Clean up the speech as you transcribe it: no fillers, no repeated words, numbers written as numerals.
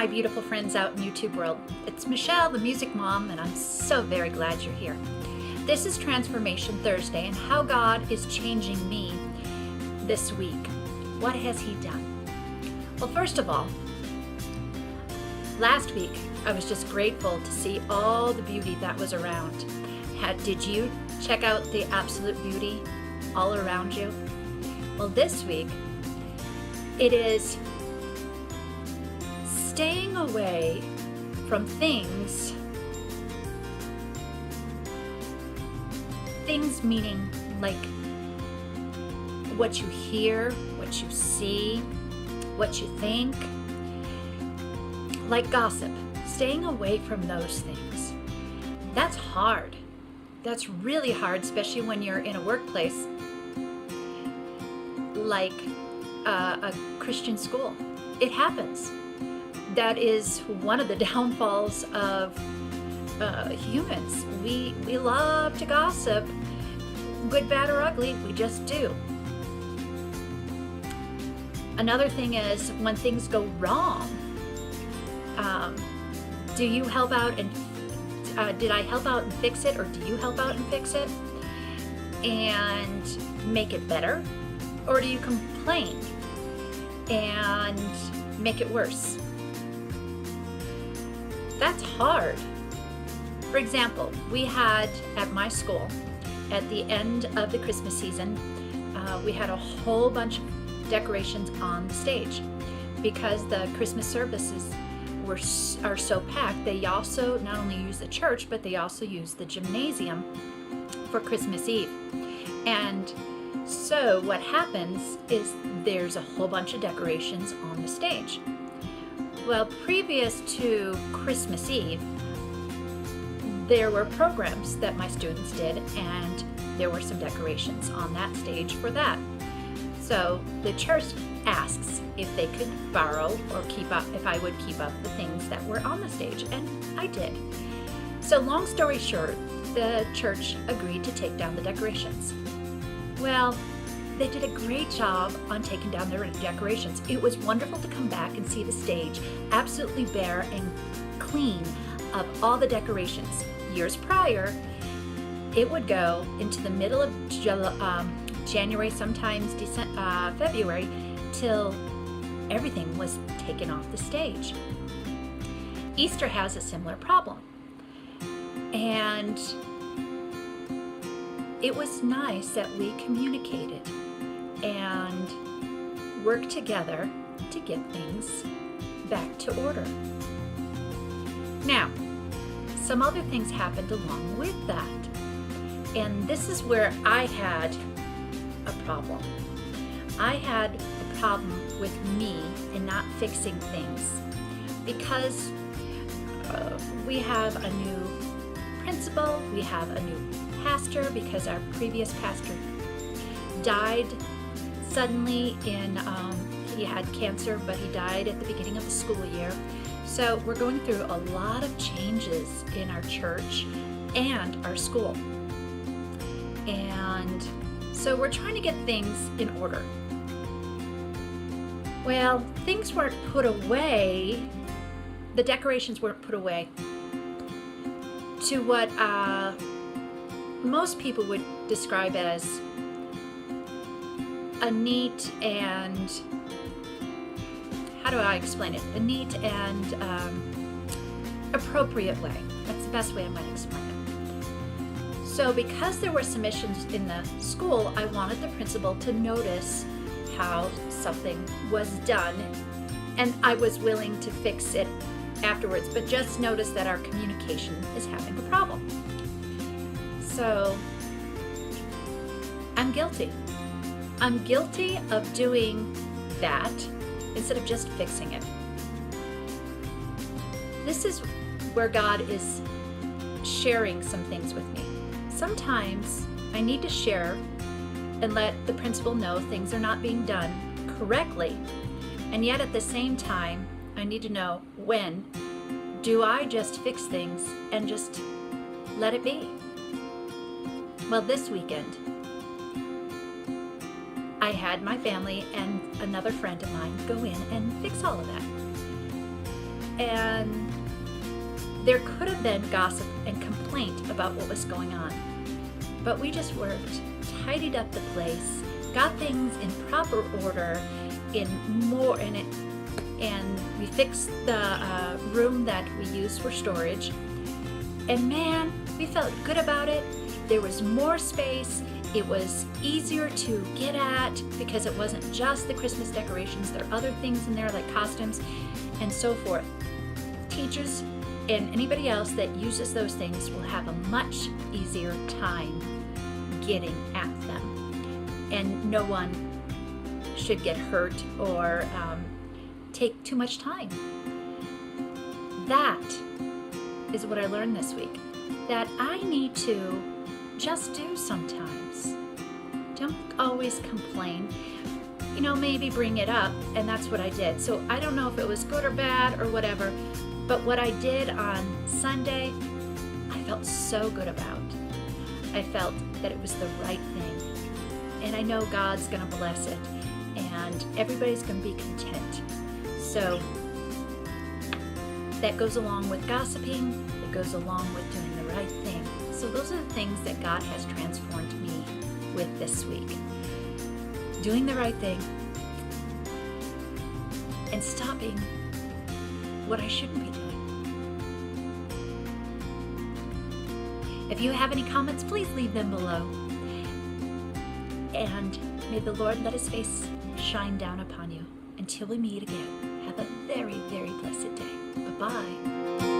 my beautiful friends out in YouTube world. It's Michelle, the Music Mom, and I'm so very glad you're here. This is Transformation Thursday and how God is changing me this week. What has He done? Well, first of all, last week I was just grateful to see all the beauty that was around. Did you check out the absolute beauty all around you? Well, this week it is staying away from things meaning like what you hear, what you see, what you think, like gossip. Staying away from those things. That's hard. That's really hard, especially when you're in a workplace like a Christian school. It happens. That is one of the downfalls of humans. We love to gossip, good, bad, or ugly. We just do. Another thing is when things go wrong. Do you help out and did I help out and fix it, or do you help out and fix it and make it better, or do you complain and make it worse? That's hard. For example, we had at my school, at the end of the Christmas season, we had a whole bunch of decorations on the stage because the Christmas services are so packed. They also not only use the church, but they also use the gymnasium for Christmas Eve. And so what happens is there's a whole bunch of decorations on the stage. Well, previous to Christmas Eve, there were programs that my students did, and there were some decorations on that stage for that. So the church asks if they could borrow or keep up, if I would keep up the things that were on the stage, and I did. So long story short, the church agreed to take down the decorations. Well, they did a great job on taking down their decorations. It was wonderful to come back and see the stage absolutely bare and clean of all the decorations. Years prior, it would go into the middle of January, sometimes February, till everything was taken off the stage. Easter has a similar problem. And it was nice that we communicated and worked together to get things back to order. Now, some other things happened along with that. And this is where I had a problem. I had a problem with me in not fixing things because we have a new principal, we have a new pastor because our previous pastor died suddenly he had cancer, but he died at the beginning of the school year. So we're going through a lot of changes in our church and our school. And so we're trying to get things in order. Well, things weren't put away, the decorations weren't put away to what most people would describe as a neat and, how do I explain it? A neat and appropriate way. That's the best way I'm going to explain it. So because there were some issues in the school, I wanted the principal to notice how something was done, and I was willing to fix it afterwards, but just notice that our communication is having a problem. So I'm guilty. I'm guilty of doing that instead of just fixing it. This is where God is sharing some things with me. Sometimes I need to share and let the principal know things are not being done correctly, and yet at the same time, I need to know when do I just fix things and just let it be. Well, this weekend, I had my family and another friend of mine go in and fix all of that. and there could have been gossip and complaint about what was going on. But we just worked, tidied up the place, got things in proper order, and we fixed the room that we use for storage. And man, we felt good about it. There was more space. It was easier to get at because it wasn't just the Christmas decorations. There are other things in there like costumes and so forth. Teachers and anybody else that uses those things will have a much easier time getting at them. And no one should get hurt or take too much time. That is what I learned this week, that I need to just do sometimes. Don't always complain. Maybe bring it up, and that's what I did. So I don't know if it was good or bad or whatever, but what I did on Sunday, I felt so good about. I felt that it was the right thing. And I know God's going to bless it, and everybody's going to be content. So that goes along with gossiping, it goes along with doing the right thing. So those are the things that God has transformed me with this week. Doing the right thing and stopping what I shouldn't be doing. If you have any comments, please leave them below. And may the Lord let his face shine down upon you. Until we meet again, have a very, very blessed day. Bye-bye.